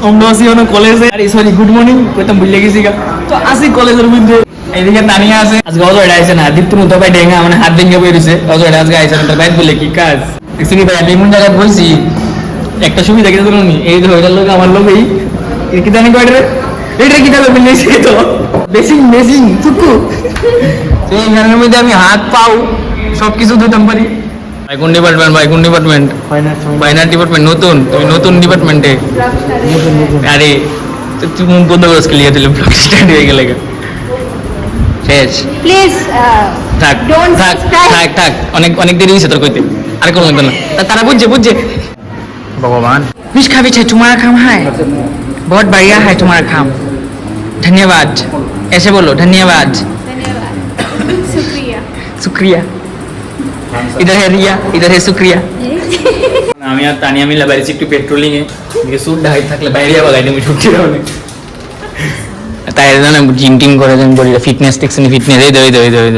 আমরা আছি এখন কলেজে, আরে সরি গুড মর্নিং কইতাম ভুলে গেছি গা। তো আসি কলেজের মধ্যে, এইদিকে তানিয়া আছে, আজকে অজয়টা আইছে না, দীপ্ত মতো ভাই ডেঙ্গা মানে হাত ভেঙে বেরিয়েছে, অজয়টা আজকে আইছে না, তার বাইক বলে কি কাজ দেখছি ভাই। আমি এমন জায়গায় বলছি একটা সুবিধা কিন্তু নি, এই যে ওইটার লোক আমার লোকই কি জানি কয়টা এটা কি তাহলে মিলেছে তো বেসিং বেসিং চুকু এই গানের মধ্যে আমি হাত পাও সবকিছু ধুতাম পারি। ভাই কোন ডিপার্টমেন্ট? ভাই কোন ডিপার্টমেন্ট? Final department. নতুন? তুমি নতুন ডিপার্টমেন্টে? আরে তুই মুখ বন্ধ করে ক্লিয়ার দিলে ব্লগ স্টার্ট হয়ে গেলে শেষ। প্লিজ থাক থাক থাক থাক, অনেক অনেক দেরি হয়েছে তোর কইতে, আর কোনো লাগবে না, তারা বুঝছে বুঝছে। भगवान विश खावी छे तुम्हारा काम है बहुत बढ़िया है तुम्हारा काम धन्यवाद ऐसे बोलो धन्यवाद धन्यवाद शुक्रिया शुक्रिया इधर है रिया इधर है शुक्रिया আমি আর তানিয়া মিলে বাইরেছি একটু পেট্রোলিং এ, সুট ঢাই থাকলে বাইরে যাবো গাড়ি তুমি ছুটছি না তাই জানো জিম টিম করে দেন বলি ফিটনেস দেখছেন ফিটনেস এই দই দই দই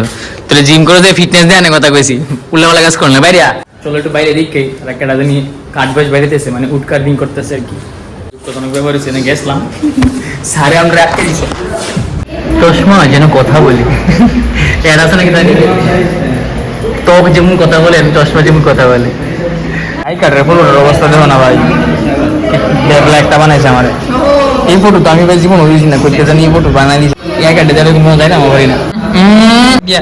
তোরা জিম করে দেয় ফিটনেস দেয় না কথা কইছি উল্লাপাল্লা কাজ করলে বাইরে চলো একটু বাইরে দিকে আর একটা রাজনী কাঠ বাজ বাইরেতেছে মানে উড কাটিং করতেছে আর কি অনেক ব্যবহার হচ্ছে না গেছিলাম সারে আমরা আটকে দিছি চশমা যেন কথা বলি এর আছে নাকি জানি ত্বক যেমন কথা বলে চশমা যেমন কথা বলে আই কাটরে ফটোর অবস্থা দেখো না ভাই দেখলা একটা বানাইছে আমার এই ফটো তো আমি ভাই জীবন হইছি না করতে জানি এই ফটো বানাই দিছি এক কাটে যাবে কোনো যায় না আমার ভাই না ইয়া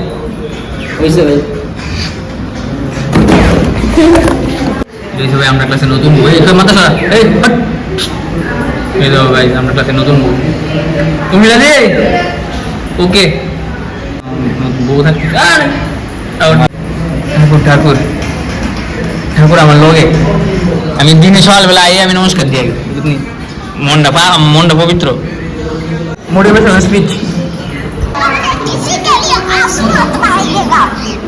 হইছে ভাই এই সবাই আমরা ক্লাসে নতুন বই এই মাথা সারা এই এই দাও ভাই আমরা ক্লাসে নতুন বই তুমি জানি ওকে বউ থাকতে ঠাকুর ঠাকুর ঠাকুর আমার লোকে আমি দিনে সকালবেলা আই আমি নমস্কার দিই বুঝলি মনটা পবিত্র মোটিভেশনাল স্পিচ किसी के लिए आंसू मत बहाइएगा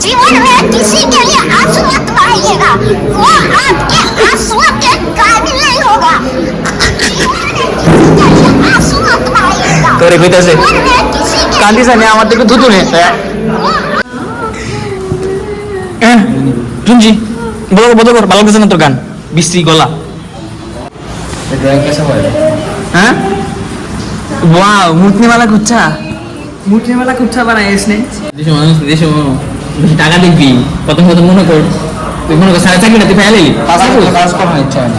जीवन में किसी के लिए आंसू मत बहाइएगा वो आपके आंसुओं के काबिल नहीं होगा आंसू मत बहाइएगा তোরে কইতাছে কান্দিস না আমার থেকে ধুতু নে শুনছি বড় বড় কর ভালো লাগছে না তোর গান বিশ্রী গলা হ্যাঁ ওয়াও মুটনিওয়ালা কুচ্ছা মুটনিওয়ালা কুচ্ছা বানাইস নে দেশে মানুষ দেশে টাকা দেখবি প্রথম প্রথম মনে কর তুই মনে কর সাড়ে চাকরিটা তুই ফেলে নিলি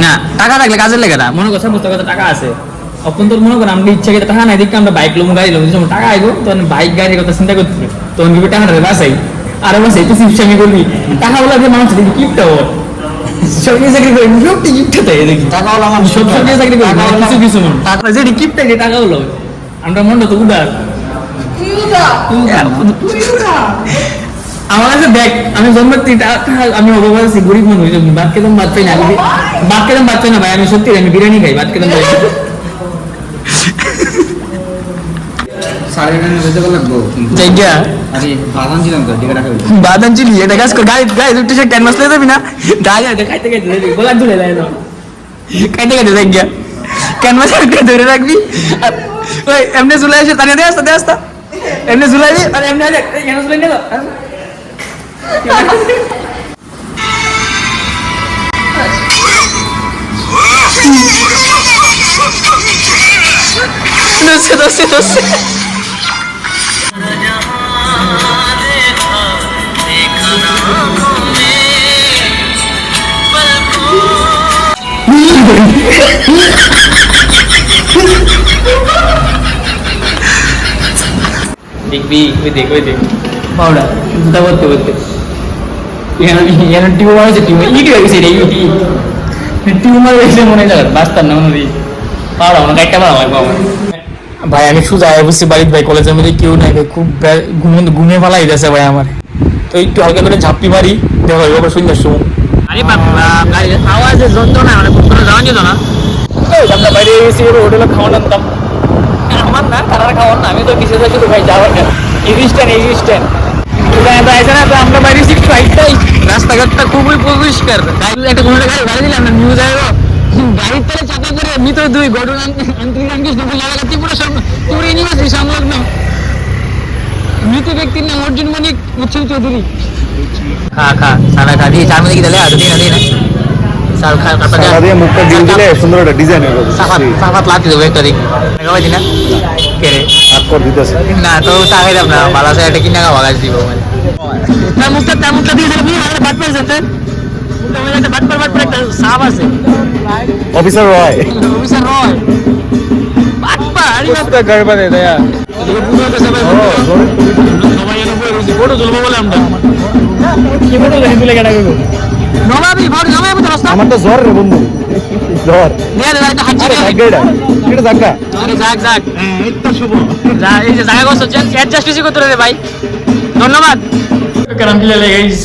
না টাকা থাকলে কাজের লেগে না মনে কর সমস্ত কথা টাকা আছে অপন্তর মনে কর আমরা ইচ্ছা করে টাকা নাই দেখি আমরা বাইক লোম গাড়ি লোম যখন টাকা আইবো তখন বাইক গাড়ির কথা চিন্তা করতে তখন কি টাকাটা বাসাই আর বাসাই তুই সিস্টেমই করবি টাকা বলা যে মানুষ দেখি কিপটা ওর সরকারি চাকরি করে লোকটি কিপটা তাই দেখি টাকা হলো আমার সব সরকারি চাকরি করে কিছু কিছু মন টাকা যেটি কিপটা যে টাকা হলো আমরা মনটা তো উদার আমার কাছে দেখ আমি জন্মের আমি অবকাশ আছি গরিব মানুষ ভাত খেতাম ভাত পাই না আমি ভাত খেতাম ভাত পাই না ভাই আমি সত্যি আমি বিরিয়ানি খাই ভাত খেতাম বাদাম চিলি এটা কাজ কর গাড়ি গাড়ি দুটো সে ক্যানভাস লয়ে যাবি না গাড়ি আছে খাইতে খাইতে গোলা ধরে যায় না খাইতে খাইতে দেখ গিয়া ক্যানভাস ধরে রাখবি ওই এমনি ঝুলাই আসে তানিয়া দে আসতে দে আসতে এমনি ঝুলাই দি আর এমনি আজ কেন ঝুলাই নিল দোস্তে দোস্তে দোস্তে দেখবি ওই দেখ ওই দেখ পাউডার জুতা করতে করতে এখানে টিউমার আছে টিউমার ইট হয়ে গেছে রে ইট টিউমার হয়েছে মনে হয় বাঁচতাম না মনে পাউডার আমার একটা পাওয়া আমার ভাই আমি সোজা বুঝছি বাড়িতে ভাই কলেজের মধ্যে কেউ নাই ভাই খুব ঘুমে ফালাই গেছে ভাই আমার তো একটু হালকা করে ঝাপ্পি মারি দেখো এবার সন্ধ্যার সময় আরে বাবা গাড়ির আওয়াজের যন্ত্রণা মানে খুব করে যাওয়া যেত না আমরা বাইরে গেছি হোটেলে খাওয়ানো আনতাম আমার না তারা খাওয়ান না আমি তো কিসে যাচ্ছি তো ভাই যাওয়ার না এক্সিস্টেন্ট আমরা বাইরে একটু হাইটটাই রাস্তাঘাটটা খুবই পরিষ্কার একটা কোনো গাড়ি গাড়ি দিলাম না নিউজ আইব গাড়ির তলে চাকা করে মৃত দুই ঘটনা আন্তরিক রামকৃষ্ণ লাগা ত্রিপুরা ইউনিভার্সিটি সংলগ্ন মৃত ব্যক্তির নাম অর্জুন মণিক মুচ্ছিল চৌধুরী খা খা সারা খা দিয়ে চার মধ্যে কি দিলে আজ দিয়ে না সারা সাদা দিয়ে মুখটা ডিল দিলে সুন্দর একটা ডিজাইন হবে সাফাত লাতি দেবো একটা দিক খাওয়াই দিনা কে রে আর কর দিতেছে না তো তাকাই যাব না ভালো আছে এটা কিনা ভাগাই দিব তার মুখটা দিয়ে দিলে আর বাট পেয়ে যেতে একটা বাট পর একটা সাপ আছে officer Roy officer Roy but পারি পুরো গড়বড় है दया পুরো কাছে ভাই সবাই এনে ফটো তুলবো বলে আমরা কি ফটো তুলে কেটে গেল নবাবি ফটো নবাবি তো রাস্তা আমার তো জ্বর রে বন্ধু জ্বর নিয়ে দে একটা হাঁচি আরে জায়গাটা এটা জায়গা আরে যাক হ্যাঁ এটা শুভ যা এই যে জায়গা করছো অ্যাডজাস্ট বেশি করতে রে ভাই ধন্যবাদ কারণ কি লাগে গাইস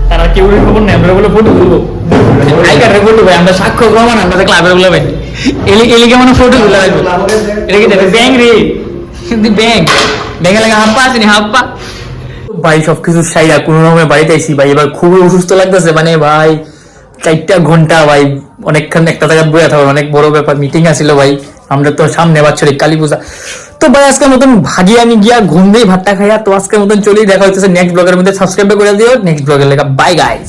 তারা কেউ খবর নেই আমরা বলে ফটো তুলবো আইকার ফটো ভাই আমরা সাক্ষ্য প্রমাণ আমরা ক্লাবের বলে ভাই এলি কেমন ফটো তুলে রাখবো এটা কি দেবে ব্যাং রে কিন্তু ব্যাঙে লাগে হাপ্পা আছে নি হাপ্পা ভাই সবকিছু সাইরা কোনো রকমের বাড়িতে আইসি ভাই এবার খুবই অসুস্থ লাগতেছে মানে ভাই 4 ঘন্টা ভাই অনেকক্ষণ একটা জায়গায় বয়ে থাকবো অনেক বড় ব্যাপার মিটিং আছিল ভাই আমরা তো সামনে বাৎসরিক কালী পূজা তো ভাই আজকের মতন ভাগি আমি গিয়া ঘুম দিয়ে ভাতটা খাইয়া তো আজকের মতন চলেই দেখা হইতেছে নেক্সট ব্লগের মধ্যে সাবস্ক্রাইব করে দিও নেক্সট ব্লগের লেখা বাই গাইস